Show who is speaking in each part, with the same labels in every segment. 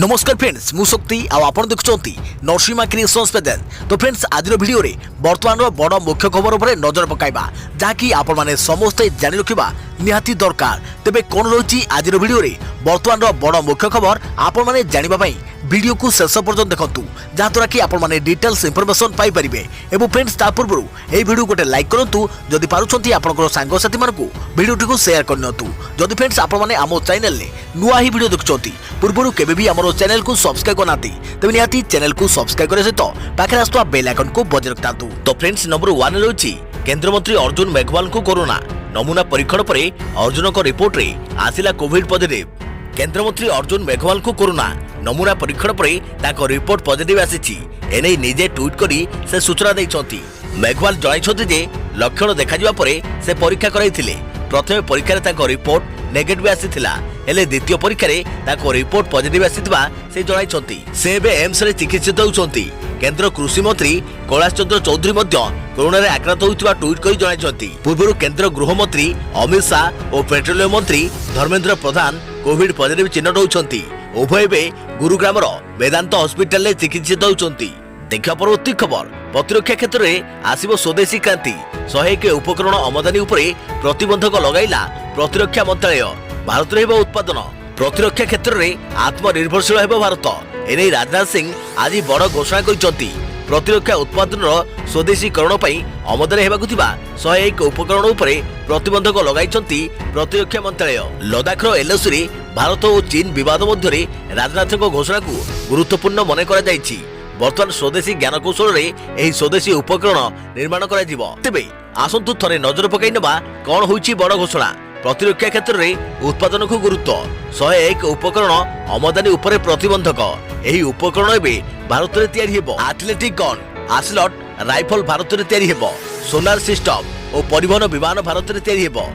Speaker 1: नमस्कार फ्रेंड्स मु शक्ति आपण देखुंती नरसिंहा क्रिएशंस पेजेंट। तो फ्रेंड्स आज वीडियो रे वर्तमान बड़ मुख्य खबर उपर नजर पकाइबा जहाँकि आपण माने समस्ते जानि रखिबा निहाती दरकार। तेबे कोन रही आज वीडियो रे वर्तमान बड़ मुख्य खबर आपण माने जानिबा पई वीडियो को शेष पर्यंत देखंतु जहाँद्वारा कि आपण माने डिटेल्स इंफॉर्मेशन पाई परिबे। एवं फ्रेंड्स ता पूर्व ए वीडियो गोटे लाइक करंतु जदि पारुछंती आपनकर सांग साथी मानकु वीडियो को शेयर करनतु। जदि फ्रेंड्स आपण माने हमो चैनल ले नुआ ही वीडियो देखुछंती पूर्व केबे भी हमरो चैनल को सब्सक्राइब करनाती तबे निहाती चैनल को सब्सक्राइब करे सहित पाखे आस्तुवा बेल आइकन को बजाय रखतांतु। तो फ्रेंड्स नंबर 1 रही केंद्र मंत्री अर्जुन मेघवाल को कोरोना नमूना परीक्षण पर अर्जुन को रिपोर्ट रे आसिला कोविड पॉजिटिव। केंद्र मंत्री अर्जुन मेघवाल को कोरोना नमूना परीक्षण पर रिपोर्ट पॉजिटिव आसी एने निजे ट्वीट करी से सूचना दैछंती। मेघवाल जणाइछंती जे लक्षण देखा परे से परीक्षा कराइथिले। प्रथम परीक्षा रे रिपोर्ट नेगेटिव आसीथिला हेले द्वितीय परीक्षा रे रिपोर्ट पॉजिटिव आसीथिबा से जणाइछंती। से एबे एम्स रे चिकित्सित होउछंती। केंद्र कृषि मंत्री कैलाश चंद्र चौधरी मध्य कोरोना रे आक्रांत होइतिबा ट्वीट करी जणाइछंती। पूर्व केंद्र गृह मंत्री अमित शाह और पेट्रोलियम मंत्री धर्मेंद्र प्रधान कोविड पॉजिटिव चिन्ह होउछंती। उभय बे गुरुग्रामर वेदांत हॉस्पिटल रे चिकित्सित होउछंती। देखा परवर्ती खबर प्रतिरक्षा क्षेत्र में आसिबो स्वदेशी क्रांति 101 उपकरण आमदानी उपरे प्रतिबंधक लगाइला प्रतिरक्षा मंत्रालय। भारत रे उत्पादन प्रतिरक्षा क्षेत्र में आत्मनिर्भरशील हेबो भारत। एने राजनाथ सिंह आज बड़ घोषणा करिसंती। प्रतिरक्षा उत्पादन स्वदेशीकरण पई आमदानी हेबाकु थिबा 101 उपकरण उपरे प्रतिबंधक लगाइसंती प्रतिरक्षा मंत्रालय। लद्दाखर एलओसी रे भारत और चीन विवाद मध्य राजनाथ घोषणा को गुरुत्वपूर्ण मन करा जायछि। वर्तमान स्वदेशी ज्ञानकौशल रे एही स्वदेशी उपकरण निर्माण करा जिवो। तेबे आसंतु थरे नजर पकाई नेबा कोन होईछि बड़ घोषणा। प्रतिरक्षा क्षेत्र रे उत्पादन को गुरुत्व 101 उपकरण आमदानी उपरे प्रतिबंधक। एही उपकरण एबे भारत रे तयारी हेबो। एथलेटिक गन आसलट राइफल भारत रे तयारी हेबो। सोनार सिस्टम और परिवहन विमान भारत रे तयारी हेबो।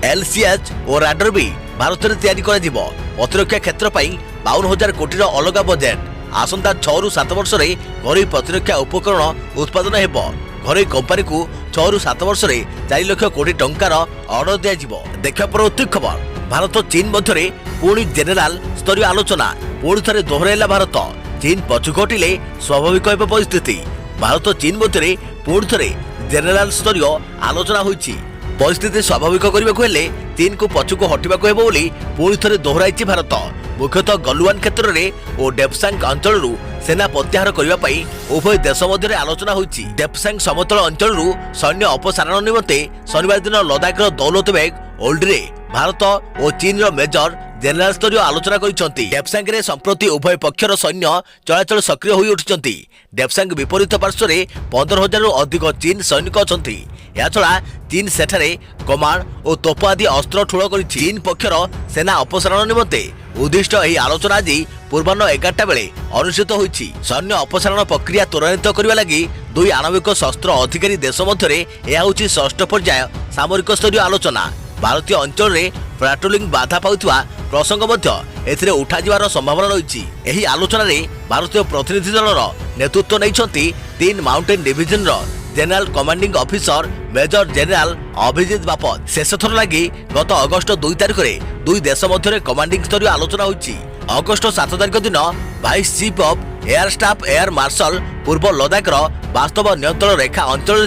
Speaker 1: एलसीएच और राडार भी भारत रे तयारी करा जिवो। प्रतिरक्षा क्षेत्र पई 52,000 कोटी रो अलगा बजेट। आसंता 6 ରୁ 7 वर्ष रे घरोई प्रतिरक्षा उपकरण उत्पादन हेबो। घरोई कंपनी को 6 ରୁ 7 वर्ष रे 4 लाख कोटी टंकार ऑर्डर दिया जिवो। देखा परवर्ती खबर भारत चीन मध्य पुणी जेनेराल स्तरीय आलोचना पुणी थे दोहराइला भारत। चीन पछु घटिले स्वाभाविक हेबो परिस्थिति। भारत चीन मध्य पुणी थे जेनेराल स्तरीय आलोचना होईछि। परिस्थिति स्वाभाविक करने को हेले चीन को पछुको हटिबाको हेबो बोली पुणी थे दोहराइछि भारत। मुख्यतः गलवान क्षेत्र में और डेप्सांग अंचल सेना प्रत्याहार करने उभय देश मध्य आलोचना होईछि। डेप्सांग समतल अंचल सैन्य अपसारण निमंते शनिवार दिन लद्दाखर दौलत बेग ओल्डरे भारत और चीन मेजर जेनेराल स्तरीय आलोचना करिसंती। डेप्सांग रे संप्रति उभय पक्षर सैन्य चलाचल सक्रिय होई उठिसंती। डेप्सांग विपरीत पार्श्व रे 15,000 रु अधिक चीन सैनिक अछंती। या छड़ा चीन सेठारे कमांड और तोप आदि अस्त्र ठूल कर चीन पक्षर सेना अपसारण निमंते उद्दिष्ट एही आलोचना आज पूर्वाह्न 11टा बेले अनुष्ठित होईछि। सैन्य अपसारण प्रक्रिया त्वरान्वित करबा लागि दुई आणविक शस्त्र अधिकारी देश मध्य यह होछि 6ठ पर्याय सामरिक स्तरीय आलोचना। भारतीय अंचल रे पेट्रोलिंग बाधा पाउथवा प्रसंग मध्य एथिरे उठा जिवार संभावना रहिछि। एही आलोचना रे भारतीय प्रतिनिधि दलर नेतृत्व नैछंती 3 माउंटेन डिविजन रो general commanding officer major general Abhijit Bapat. शेष थर लगी गत अगस्ट 2 तारिख में दुई देश मध्य कमांडिंग स्तरीय आलोचना होईछि। अगस्ट 7 तारिख दिन vice chief of air staff air marshal पूर्व लद्दाखर वास्तव नियंत्रण रेखा अंचल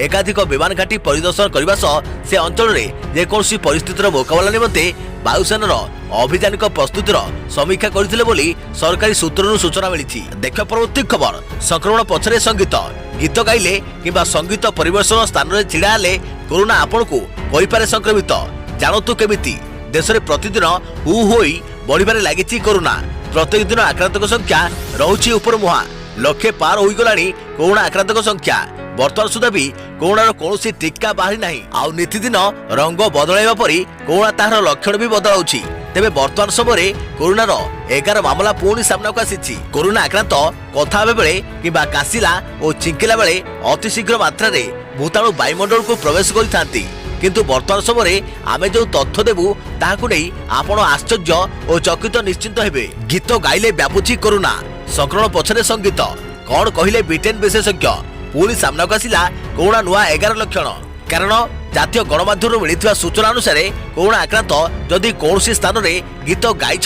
Speaker 1: एकाधिक विमान घाटी परिदर्शन करने सह से अंचल में जेकोसी परिस्थितिर मुकाबला निमंते वायुसेनार अभियानिक प्रस्तुतिर समीक्षा करथिले बोली सरकारी सूत्रରୁ सूचना मिली। देख परवर्ती खबर संक्रमण पछरे संगीत गीत गाइले किंबा संगीत परिवेषण स्थान रे छिड़ा हेले कोरोना आपन को कहि पारे संक्रमित। जानतु केमिति देश रे प्रतिदिन हु होई बढ़िबारे लागिछि कोरोना। प्रत्येक दिन आक्रांतक संख्या रहुछि ऊपर मुहा लक्षे पार होई गलानी कोरोना आक्रांतक संख्या। वर्तमान सुधा भी कोरोनार कौनसी टीका बाहरी नहीं। आउ नीतिदिन रंग बदलाइबा परी कोरोना ताहार लक्षण भी बदलाउछि। तेबे वर्तमान समय कोरोनार 11 मामला पुणी सामना को आसीछि। कोरोना आक्रांत कथा हेबे बेले किंबा कासिला और छिंकिला बेले अति शीघ्र मात्रा रे भूताणु वायुमंडल को प्रवेश करिथांती। किंतु वर्तमान समय आमे जो तथ्य देबु ताहाकु नै आपण आश्चर्य और चकित निश्चिंत हेबे। गीत गाइले व्यापुछि कोरोना संक्रमण पछरे संगीत कौन कहिले ब्रिटेन विशेषज्ञ पुणी सामना को आसिला कोरोना नुआ 11 लक्षण। कारण जातीय गणमाध्यम मिलता सूचना अनुसार कोरोना आक्रांत जदि कौन स्थान में गीत गाई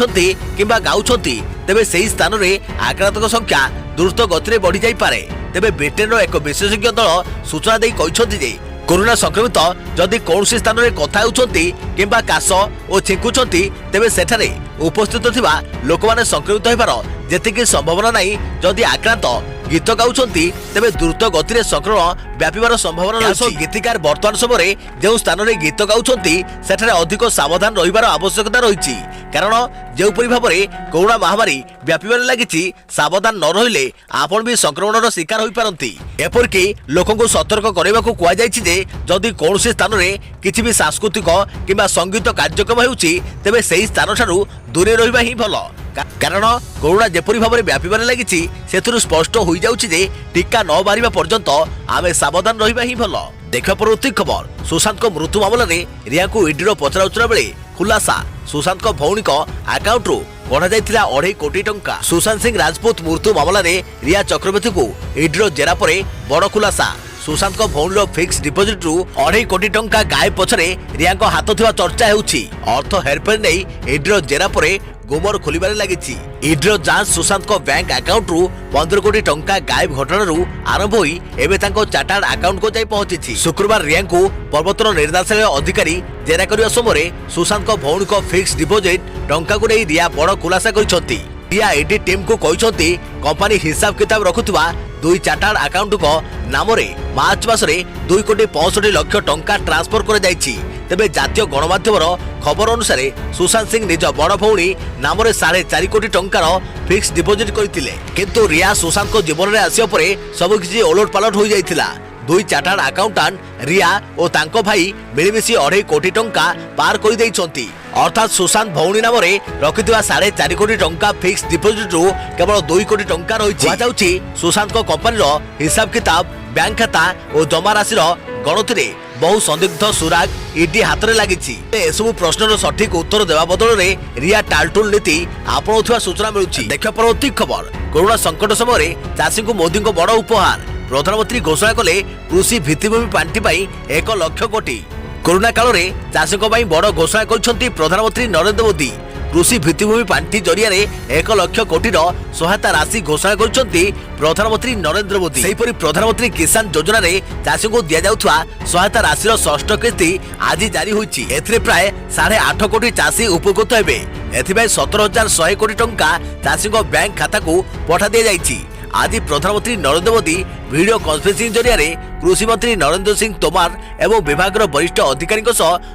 Speaker 1: किंबा गाउछंती तेबे सही स्थान रे आक्रांतक संख्या द्रुत गति बढ़ी जाई पारे। तेबे ब्रिटेन एक विशेषज्ञ दल सूचना देई कहिसथि जे कोरोना संक्रमित जदि कौन स्थान में कथा होउछंती किंबा काश और छिंकुछंती तेबे सेठारे उपस्थित थिबा लोक माने संक्रमित होइबार जेतिकी संभावना नाही। जदि आक्रांत गीत गाउछंती तेबे द्रुत गति में संक्रमण व्यापिबार संभावना रहिछि। गीतिकार वर्तमान समय जो स्थान में गीत गाउछंती सेठारे अधिक सावधान रहिबार आवश्यकता रहिछि, कारण जेउपरि भाबरे कोरोना महामारी व्यापिबार लागिछि सावधान न रहिले आपण भी संक्रमणर शिकार होई पारंती। एपरकी लोकंको सतर्क करबाकू कुआ जायछि जे जदि कोनोसी स्थान रे किछि भी सांस्कृतिक किंबा संगीत कार्यक्रम हेउछि तेबे सेही स्थान ठारू दूरे रहिबा ही भलो, कारण कोरोना जेपरि भाबरे व्यापिबार लागिछि सेथुरु स्पष्ट होई जाउछि जे टीका न बारिबा पर्यंत आमे सावधान रहिबा ही भलो। देखा परवर्ती खबर, सुशांत को मृत्यु मामला रे रिया को ईडीर पचरा उचरा बेले खुलासा सुशांत को भौणी को अकाउंट रु बढ़ा जाइथिला 2.5 कोटी टंका। सुशांत सिंह राजपूत मृत्यु मामला रे रिया चक्रवर्ती को ईडीर जेरा परे बड़ खुलासा। सुशांत को भौणी फिक्स डिपोजिट रु 2.5 कोटी टंका गायब पछरे रिया को हाथ थिबा चर्चा हेउछि। अर्थ हेरफेर नै ईडीर जेरा परे गुमर खोलिबारे लागिछि। ईडीर जांच सुशांत को बैंक अकाउंट रु 15 कोटी टंका गायब घटना रु आरंभ होई एबे तांको चार्टर्ड अकाउंट को जाई पहुंची। शुक्रवार रिया को पर्वतर निर्देशालय अधिकारी जेरा करिया समय सुशांत को भौणी को फिक्स डिपोजिट टंका को नै रिया बड़ खुलासा करिसथि। रिया ईडी टीम को कहिसथि कंपनी हिसाब किताब रखुथबा 2 चार्टर्ड अकाउंट को नाम रे मार्च मासरे 2 कोटी 65 लाख टंका ट्रांसफर कर जाइछि। तेबे जातीय गणमाध्यमर खबर अनुसार सुशांत सिंह निज बड़ भौणी नाम रे 4.5 कोटी टंकार फिक्स डिपोजिट करथिले, किंतु रिया सुशांत को जीवन रे आसिया परे सब किछि ओलट पालट होई जाइथिला। 2 चार्टर्ड अकाउंटेंट रिया और तांको भाई मिलिमिशि 2.5 कोटी टंका पार कर देइछंती। अर्थात सुशांत भौणी नाम रे रखिथिबा 4.5 कोटी टंका फिक्स डिपोजिट रु केवल 2 कोटी टंका रहिछि। जाउछि सुशांत को कंपनी रो हिसाब किताब बैंक खाता और जमा राशि रो गणति रे बहु संदिग्ध सुराग ईडी हाथ में लगी। एसबू प्रश्नर सठिक उत्तर देवा बदल में रिया टालटुल नीति आपणुवा सूचना मिलूची। देखा परवर्ती खबर, कोरोना संकट समय चाषी को मोदी को बड़ उपहार। प्रधानमंत्री घोषणा कले कृषि भित्तिभूमि पांठि 1 लाख कोटी। कोरोना काल में चाषी बड़ घोषणा कर प्रधानमंत्री नरेंद्र मोदी। कृषि भित्तिभूमि पांठि जरिया 1 लाख कोटीर सहायता राशि घोषणा करछंती प्रधानमंत्री नरेंद्र मोदी। सेहीपरि प्रधानमंत्री किसान योजना रे चाषी को दिया जाउथवा सहायता राशि षष्ठ किस्ती आज जारी होईची। एथिरे प्राय 8.5 कोटी चाषी उपकृत हेबे। एथिबाय 17,100 कोटी टंका चाषी को बैंक खाता को पठा दिया जाईची। आज प्रधानमंत्री नरेंद्र मोदी वीडियो कॉन्फ्रेंसिंग जरिया कृषि मंत्री नरेंद्र सिंह तोमर एवं विभाग वरिष्ठ अधिकारी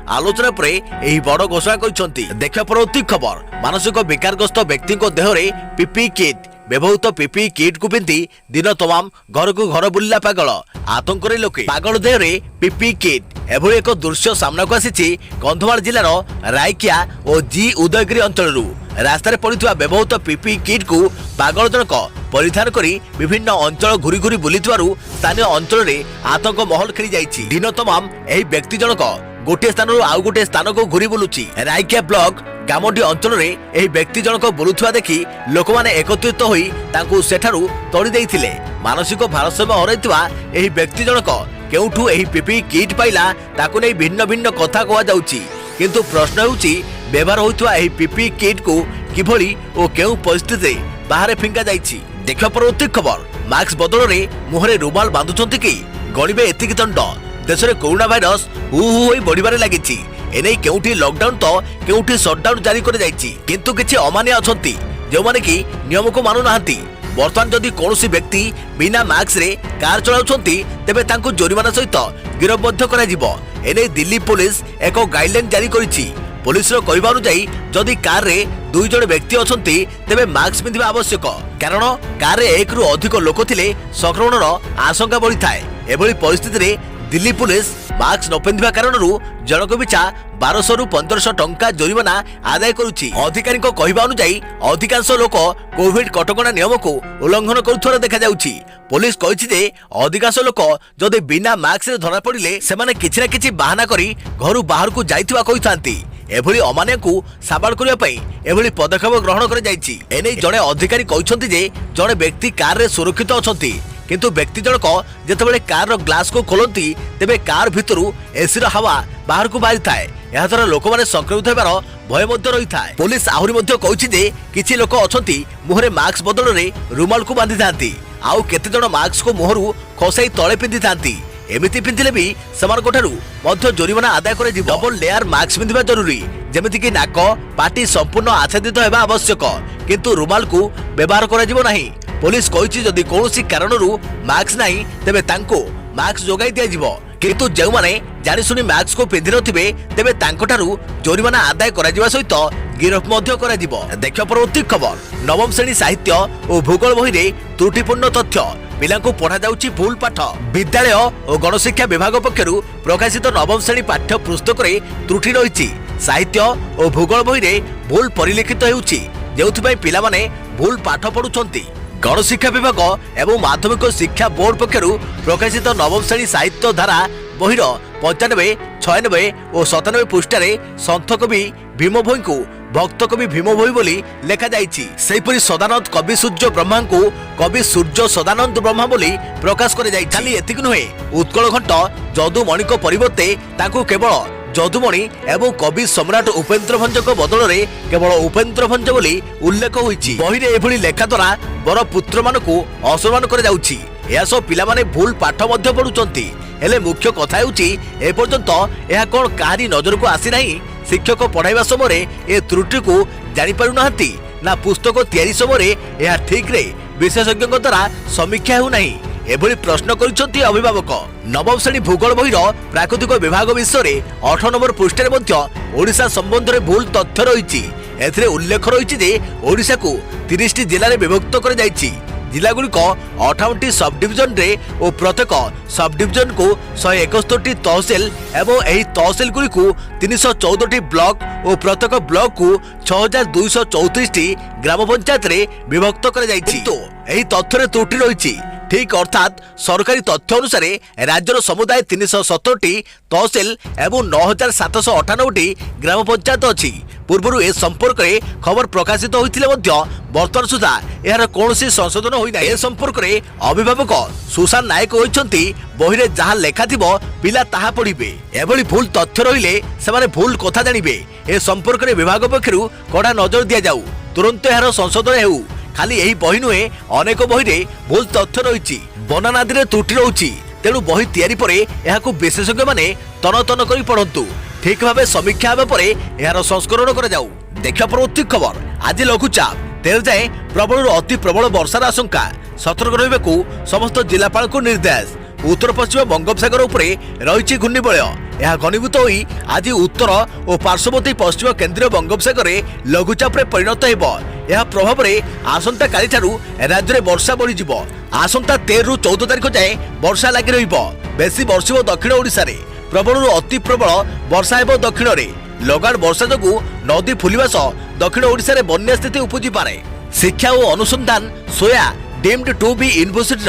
Speaker 1: आलोचना पर यह बड़ घोषणा करछंती। देखा परवर्ती खबर, मानसिक विकारग्रस्त व्यक्ति Dehre PPE kit व्यवहृत PPE kit को पिंधि दिन तमाम घर को घर बुलिला पागल। आतंक लोके पागल देहरे पीपीई किट एभली एक दृश्य सामना को आसी कंधमाल जिलार रायकिया और जी उदयगिरी अंचल रास्तार पड़ता व्यवहृत पीपीई किट को पागल जनक परिधान करी विभिन्न अंचल घूरी घूरी बुली स्थानीय अंचल में आतंक महल खेली जाइछि। दिन तमाम एही व्यक्ति जनक गोटे स्थान आउ गोटे स्थान को घूरी बुलुछि। रायकिया ब्लॉक गामडी अंचल में एही व्यक्ति जनक बुलुथुवा देखि लोक माने एकत्रित होई तांकु सेठारु तोड़ी देइथिले। मानसिक भारसाम्य हराइथिबा एही व्यक्ति जनक केउठु एही पीपीई किट पाइला ताकु नै भिन्न भिन्न कथा कहा जाउछि, किंतु प्रश्न होउछि व्यवहार होइथुवा एही पीपीई किट को किभली ओ केउ परिस्थिति बाहर फिंगा जाइछि। देखा परवर्ती खबर, मास्क बदल में मुहरे रुमाल बांधुछंती कि गणिबे एतिकी दंड। देश में कोरोना भाइरस हु हु होई बढ़िबारे लागिछि। एने केउठी लॉकडाउन तो केउठी शटडाउन जारी कर जाइछि, किंतु किछि अमानिया अछंती जो माने कि नियम को मानु नाहंती। वर्तमान जदि कोनोसी व्यक्ति बिना मास्क रे कार चलाउछंती तेबे तांको जोरिमाना सहित गिरफ मध्य करा जिवो। एने दिल्ली पुलिस एक गाइडलाइन जारी करिछि। पुलिस रो कहबा अनुसार जदि कार रे 2 जण व्यक्ति अछंती तेबे मास्क पिंधिबा आवश्यक, कारण कार रे 1 रु अधिक लोक थिले संक्रमणर आशंका बढ़ी थाए। एभली परिस्थिति रे दिल्ली पुलिस मास्क न पिंधिबा कारणरू जनक पिछा 1200 रु 1500 टंका जोरिमाना आदाय करुछि। अधिकारी को कहबा अनुसार अधिकांश लोक कोविड कटकणा नियम को उल्लंघन करुथार देखा जाउछि। पुलिस कहिछि जे अधिकांश लोक जदि बिना मास्क रे धरा पड़िले सेमाने किछि ना किछि बहाना करी घरु बाहर को जाइथिबा कहिथांती। एभली अमान्य को साबाड़ करिया पई एभली पदक्षेप ग्रहण कर जाइछि। एने जणे अधिकारी कहिसंती जे जणे व्यक्ति कार रे सुरक्षित अछंती, किंतु व्यक्ति जनक जेतेबेले कार रो ग्लास को खोलंती तेबे कार भितरु एसी रो हवा बाहर को बाहरी थाए। एहाद्वारा लोक माने संक्रमित होबार भय मध्य रही था। पुलिस आहुरी मध्य कहिछि जे किछि लोक अछंती मुहरे मास्क बदल रे रुमाल को बांधि थांती आउ केते जण मास्क को मुहरु खसाई तळे पिंधि थांती। एमिति पिंधिले भी सेमानक ठारू मध्य जोरिमाना आदाय करे जिवो। डबल लेयर मास्क पिंधिबा जरूरी जेमिति कि नाक पाटी संपूर्ण आच्छादित हेबा आवश्यक किंतु रुमाल को व्यवहार करा जिवो नाही। पुलिस कहिछि जदि कोनोसी कारणरू मास्क नाही तेबे तांको मास्क जोगाई दिया जिवो किंतु जे माने जानि सुनी मास्क को पिंधि नथिबे तेबे तांको ठारू जोरिमाना आदाय करा जिवा सहित गिरफ मध्य करा जिवो। देखियो परवर्ती खबर नवम श्रेणी साहित्य और भूगोल बही रे त्रुटिपूर्ण तथ्य पिला को पढ़ा जाउची भूल पाठ। विद्यालय और गणशिक्षा विभाग पक्षरु प्रकाशित नवम श्रेणी पाठ्य पुस्तक रे त्रुटि रहिछि। साहित्य और भूगोल बही रे भूल परिलिखित हेउछि जेउथि पिला माने भूल पाठ पढुछंती। गणशिक्षा विभाग एवं माध्यमिक शिक्षा बोर्ड पक्षरु प्रकाशित नवम श्रेणी साहित्य धारा बहिर 95, 96 और 97 पृष्ठारे संत कवि भीम भोई को भक्त कवि भीम भोई बोली लेखा जाइछि। सेहिपरि सदानंद कवि सूर्य ब्रह्मा को कवि सूर्य सदानंद ब्रह्मा बोली प्रकाश करे जाइछि। खाली एतिक नुहे उत्कल घंट जदुमणि को परिवर्ते ताकू केवल जदुमणि एवं कवि सम्राट उपेन्द्र भंज बदल रे केवल उपेन्द्र भंज बोली उल्लेख होइछि। बही रे एभली लेखा द्वारा बर पुत्र मानकु असम्मान करे जाउछि। एहा सब पिला माने भूल पाठ मध्य पढुचंती। हेले मुख्य कथा हेउछि ए पर्यंत एहा कोन काहारी नजर को आसी नाही। शिक्षक पढ़ाइबा समय ए त्रुटि को जानि पारु नाहंती ना पुस्तक तैयारी समय एहा ठीक रे विशेषज्ञ द्वारा समीक्षा हेउ नाही। एभली प्रश्न करिसंती अभिभावक। नवम श्रेणी भूगोल बहिर प्राकृतिक विभाग विषय 8 नंबर पृष्ठरे मध्य ओडिशा संबंध में भूल तथ्य रही। एथिरे उल्लेख रही जे ओडिशा को 30 जिले में विभक्त कर जाइछि। जिला गुड़िक 58 सब डिविजन रे और प्रत्येक सब डिविजन को 171 तहसिल एवं एही तहसिल गुड़िक 314 ब्लॉक और प्रत्येक ब्लॉक को 6234 ग्राम पंचायत रे विभक्त कर जाइछि। तो एही तथ्य रे त्रुटि रही। ठीक अर्थात सरकारी तथ्य अनुसार राज्यर समुदाय 317 तहसिल एवं 9798 ग्राम पंचायत अछि। पूर्व ए संपर्क में खबर प्रकाशित होइतिले मध्य वर्तमान सुधा यार कोनोसी संशोधन होई नै। ए संपर्क में अभिभावक सुशांत नायक होइछंती बही रे जहा लेखा थिबो पिला ताहा पढिबे। एभली भूल तथ्य रहिले सेमाने भूल कथा जानिबे। ए संपर्क में विभाग पक्षरु कड़ा नजर दिया जाऊ तुरंत यार संशोधन हेउ। खाली यही बही नुहे अनेक बही रे भूल तथ्य रही। बनान आदि त्रुटि रही तेणु बही तैयारी परे एहाकु विशेषज्ञ माने तन तन करी पढ़ंतु। ठीक भाव समीक्षा हेबा परे एहार संस्करण करा जाऊ। देखिया परवर्ती खबर आज लघुचाप 13 जाए प्रबल अति प्रबल वर्षार आशंका। सतर्क रहिबाकु समस्त जिलापाल को निर्देश। उत्तर पश्चिम बंगोपसागर उपरे रही घूर्णिबलय यह घनीभूत होई आज उत्तर और पार्श्ववर्ती पश्चिम केंद्रीय बंगोपसागर लघुचाप परिणत हेबो। यह प्रभाव में आसंता काली ठारू राज्य में वर्षा बढ़ी जिवो। आसंता 13 रु 14 तारिख जाए वर्षा लागि रहिबो। बेसी वर्षिबो दक्षिण ओडिशा रे प्रबल रु अति प्रबल वर्षा हेबो। दक्षिण रे लगातार वर्षा जोगु नदी फुलिबा सह दक्षिण ओडिशा रे बन्या स्थिति उपजी पारे। शिक्षा और अनुसंधान सोया डीम्ड टू बी यूनिवर्सिटी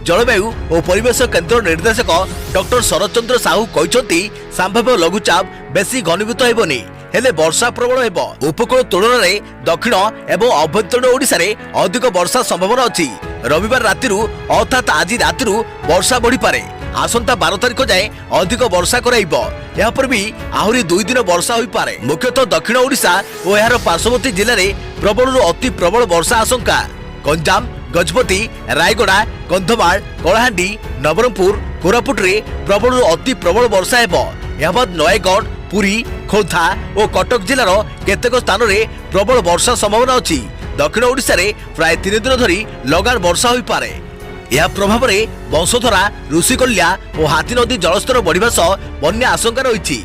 Speaker 1: जलवायु और परिवेश केन्द्र निर्देशक डॉक्टर शरद चंद्र साहू कहते संभाव्य लघुचाप बेसी घनीभूत हेबनी हेले वर्षा प्रबल हेबो। उपकूल तुलन में दक्षिण एवं अभ्यंतरीण ओडिशा रे अधिक वर्षा संभावना अछि। रविवार राति अर्थात आज राति वर्षा बढ़ी पारे। आसंता 12 तारिख जाए अधिक वर्षा कराइबो। या पर भी आहुरी 2 दिन वर्षा होई पारे। मुख्यतः दक्षिण ओडिशा और यार पार्श्ववर्ती जिले में प्रबल रु अति प्रबल वर्षा आशंका। गंजाम गजपति रायगड़ा कंधमाल कलाहांडी नवरंगपुर कोरापुट रे प्रबल रु अति प्रबल वर्षा हेबो। याबाद नयगढ़ पुरी खोर्धा और कटक जिलार केतेक स्थान रे प्रबल वर्षा संभावना अछि। दक्षिण ओडिशा रे प्राय 3 दिन धरी लगातार वर्षा होई पारे। यह प्रभाव में बंशोधरा ऋषिकल्या और हाथी नदी जलस्तर बढ़िबा सह बन्या आशंका रही।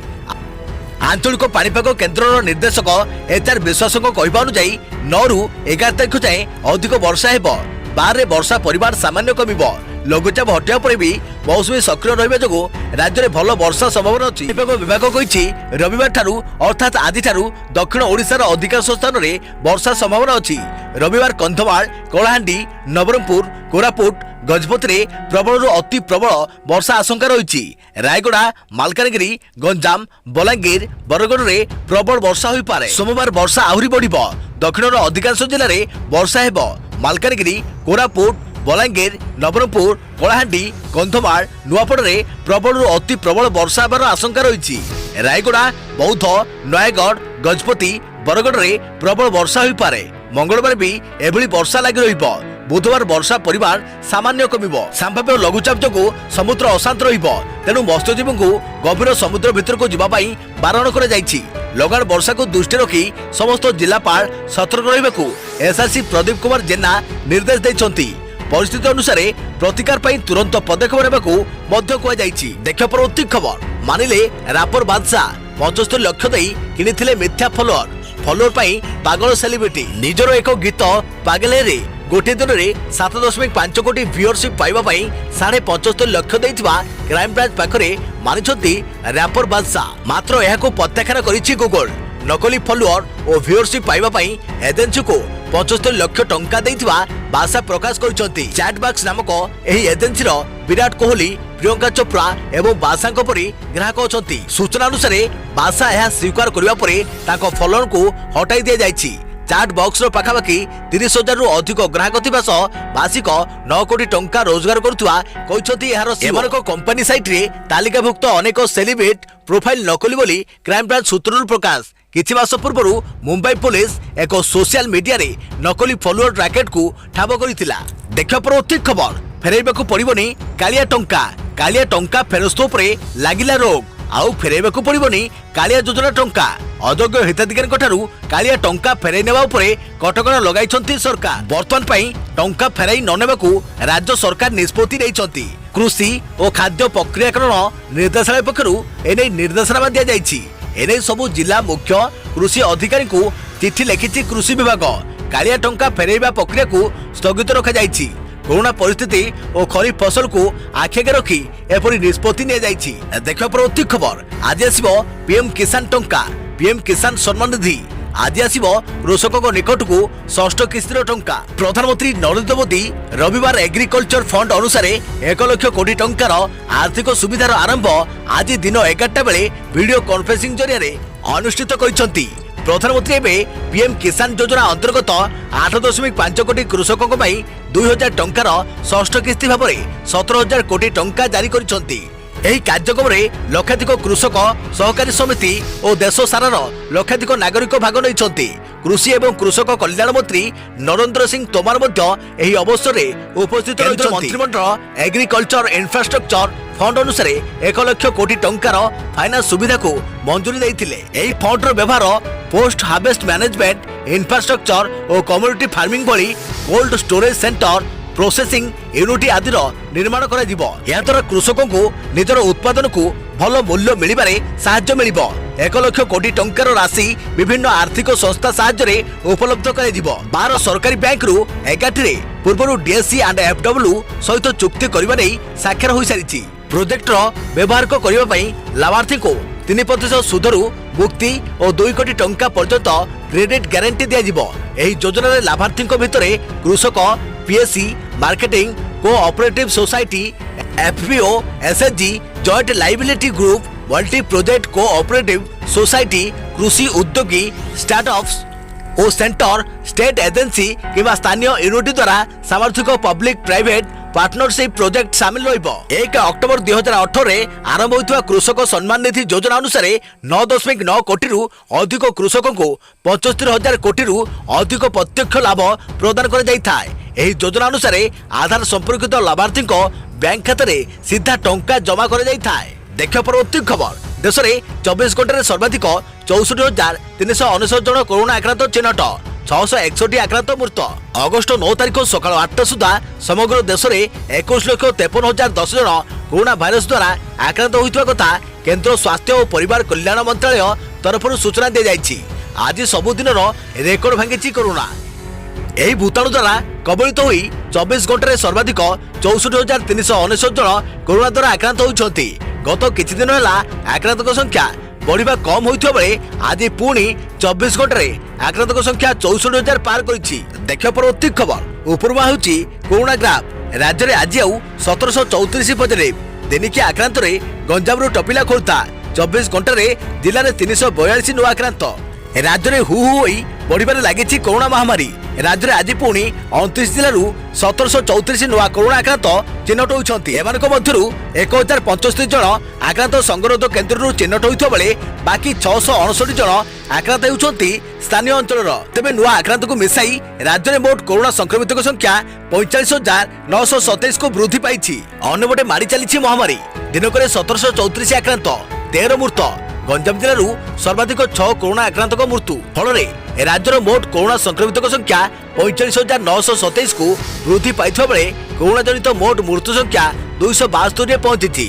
Speaker 1: आंचलिक पाणीपाग केन्द्र निर्देशक HR विश्वासक कहवा अनुଯାयी 9 रु 11 तारिख जाए अधिक वर्षा हेबो। 12 रे वर्षा परिमाण सामान्य कमिबो। लघुचाप हटिया पर भी मौसुमी सक्रिय रहिबा जोगु राज्य में भल वर्षा संभावना अछि। विभाग कहिछि रविवार ठारू अर्थात आज ठारू दक्षिण ओडिशार अधिकांश स्थान में वर्षा संभावना अछि। रविवार कंधमाल कलाहांडी नवरंगपुर कोरापुट गजपति प्रबल रु अति प्रबल वर्षा आशंका रही। रायगड़ा मालकानगिरी गंजाम बलांगीर बरगढ़ रे प्रबल वर्षा होई पारे। सोमवार वर्षा आहुरी बढ़िबो। दक्षिणर अधिकांश जिले में वर्षा हेबो। मालकानगिरी कोरापुट बलांगीर नवरंगपुर कलाहांडी कंधमाल नुआपड़ा प्रबल रु अति प्रबल वर्षा हेबार आशंका रही। रायगड़ा बौद्ध नयगढ़ गजपति बरगढ़ रे प्रबल वर्षा हो पारे। मंगलवार भी एभली वर्षा लगी रहिबो। बुधवार वर्षा परिमाण सामान्य कमिबो। संभाव्य लघुचाप जोगु समुद्र अशांत रहिबो, तेणु मत्स्यजीवी को गभीर समुद्र भीतर को जिबा पई बारण करा जायछि। लगान वर्षा को दृष्टि रखी समस्त जिलापाल सतर्क रहिबाकू एसआरसी प्रदीप कुमार जेना निर्देश दैछंती। परिस्थिति अनुसार प्रतिकार पई तुरंत पदक्षेप नेबाकू मध्य कुआ जायछि। देखियो परवर्ती खबर। मानिले रैपर बादशाह 75 लाख देई किनिथिले मिथ्या फॉलोअर पई पागल सेलिब्रिटी। निजर एक गीत पागले रे गोटे दिन में 7.5 कोटी व्यूअरशिप पाइबा पई 75.5 लाख देइथिबा क्राइम ब्रांच पाखरे मानिछंती रैपर बादशाह। मात्र एहाको प्रत्याख्यान करिछि गूगल। नकली फॉलोअर और व्यूअरशिप पाइबा पई एजेंसी को 75 लाख टंका देइथिबा बादशाह प्रकाश करिसंती। चैटबॉक्स नामक एही एजेंसी रो विराट कोहली प्रियंका चोप्रा एवं बादशाह परी ग्राहक अछंती। सूचना अनुसार बादशाह यह स्वीकार करबा परे ताको फॉलोअर को हटाई दिया जायछि। चैट बॉक्स रो पाखापाखि 30,000 रु अधिक ग्राहक थिबा सह मासिक 9 कोटी टंका रोजगार करुवा कहिसंती। एहार एमानक कंपनी साइट रे तालिकाभुक्त अनेक सेलिब्रिटी प्रोफाइल नकली बोली क्राइम ब्रांच सूत्रରୁ प्रकाश। किछि मास पूर्व मुंबई पुलिस एक सोशल मीडिया रे नकली फॉलोअर रैकेट को ठाब करितिला। देखियो परवर्ती खबर। फेरैबाकू पड़िबनी कालिया टंका फेरस्त उपरे लागिला रोग। आउ फेरैबाकू पड़िबनी कालिया योजना टंका। अयोग्य हिताधिकारी ठारू कालिया टंका फेराई नेबा उपरे कटकणा लगाइछंती सरकार। वर्तमान पई टंका फेराई न नेबाकू राज्य सरकार निष्पत्ति नेइछंती। कृषि और खाद्य प्रक्रियाकरण निर्देशालय पक्षरु एनै निर्देशनामा दिया जायछि। एनै सबु जिला मुख्य कृषि अधिकारी को चिठी लिखिछि कृषि विभाग। कालिया टंका फेराइबा प्रक्रिया को स्थगित रखा जायछि। कोरोना परिस्थिति और खरीफ फसल को आखिगे रखी एपरी निष्पत्ति निया जायछि। देखियो परवर्ती खबर। आज आसीबो पीएम किसान टंका, पीएम किसान सम्मान निधि। आज आसीबो कृषक निकट को षष्ठ किस्तिर टंका। प्रधानमंत्री नरेंद्र मोदी रविवार एग्रीकल्चर फंड अनुसार 1 लाख कोटी टंकार आर्थिक सुविधार आरंभ आज दिन 11टा बेले वीडियो कॉन्फ्रेंसिंग जरिया अनुष्ठित करिसंती। प्रधानमंत्री एबे पीएम किसान योजना अंतर्गत 8.5 कोटी कृषकों 2000 टंकार षष्ठ किस्ती भाव 17,000 कोटी टंका जारी करिसंती। एही कार्यक्रम में लक्षाधिक कृषक सहकारी समिति और देश सारार लक्षाधिक नागरिक भाग नहीं। कृषि एवं कृषक कल्याण मंत्री नरेंद्र सिंह तोमर एही अवसर में उपस्थित रहित मंत्रिमंडल एग्रीकल्चर इंफ्रास्ट्रक्चर फंड अनुसार 1 लाख कोटी टंकार फाइनान्स सुविधा को मंजूरी देइथिले। एही फंड रो व्यवहार पोस्ट हार्वेस्ट मैनेजमेंट इंफ्रास्ट्रक्चर और कम्युनिटी फार्मिंग भली cold storage centre processing unit आदि निर्माण करा जिवो। या द्वारा कृषकों को निजर उत्पादन को भल मूल्य मिलिबारे साहाय्य मिलिबो। 1 लाख कोटी टंकार राशि विभिन्न आर्थिक संस्था साहाय्य उपलब्ध करा जिवो। 12 सरकारी बैंक रु 11 रे पूर्व डीएससी एंड एफडब्ल्यू सहित चुक्ति करबा नै साक्षर होई सारिछि। प्रोजेक्ट रो व्यवहार को करबा पई लाभार्थी को 3% सुधरु मुक्ति और 2 कोटी टंका पर्यंत क्रेडिट गारंटी दिया जिवो। एही योजना रे लाभार्थी भितरे कृषक, PSC, marketing cooperative society, FPO, SHG, joint liability group, multi project cooperative society, कृषि उद्योगी, स्टार्टअप्स और सेंटर, स्टेट एजेंसी किंवा स्थानीय यूनिट द्वारा सामर्थिक पब्लिक प्राइवेट पार्टनरशिप प्रोजेक्ट शामिल रहिबो। 1 अक्टोबर 2018 रे आरंभ होइतवा कृषक सम्मान निधि योजना अनुसार 9.9 कोटी रु अधिक कृषकों को 75,000 कोटी रु अधिक प्रत्यक्ष लाभ प्रदान कर जाइथाय। एही योजना अनुसार आधार संपर्कित लाभार्थी को बैंक खाते रे सीधा टंका जमा कर जाइथाय। देखियो परवर्ती खबर। देश में 24 घंटे सर्वाधिक 64,399 जन कोरोना आक्रांत चिन्हट, 661 आक्रांत मृत। अगस्ट 9 तारिख सकाल 8टा सुधा समग्र देश में 21,53,010 जन कोरोना भाइरस द्वारा आक्रांत होइतवा कथा केंद्र स्वास्थ्य और परिवार कल्याण मंत्रालय तरफ सूचना दी जाइछि। आज सबुदिन रेकर्ड भांगी कोरोना। एही भूताणु द्वारा कबलित होई 24 घंटे सर्वाधिक 64,399 जन कोरोना द्वारा आक्रांत होइछंती। गत किछि दिन होला आक्रांतक संख्या बढ़िबा कम होइथिबा बेले आज पुणी 24 घंटे आक्रांतक संख्या 64,000 पार करिछि। देखियो परवर्ती खबर। उपरमा होउछि कोरोना ग्राफ। राज्य में आज आउ 1734 पॉजिटिव। दिनिकिया आक्रांत रे गंजाम टपिला खोर्धा 24 घंटे जिले में 342 नुआ आक्रांत। राज्य में हु हु होई बढ़िबारे लागिछि कोरोना महामारी। राज्य में आज पुणी 29 जिलू 1734 नुआ कोरोना आक्रांत चिन्हट होती। 1075 जन आक्रांत संगरोध केन्द्र चिन्हट होता बेले बाकी 669 जन आक्रांत होती स्थानीय अंचल। तेज नुआ आक्रांत को मिसाई राज्य में मोट कोरोना संक्रमित संख्या 45,927 को वृद्धि पाई। अन्यपटे माड़ी चली महामारी दिनक 1734 आक्रांत 13 मृत। गंजाम जिलू सर्वाधिक 6 कोरोना आक्रांत मृत्यु फल राज्यर मोट कोरोना संक्रमित संख्या 45,927 को वृद्धि पाई बेले कोरोना जनित मोट मृत्यु संख्या 272 पहुंची।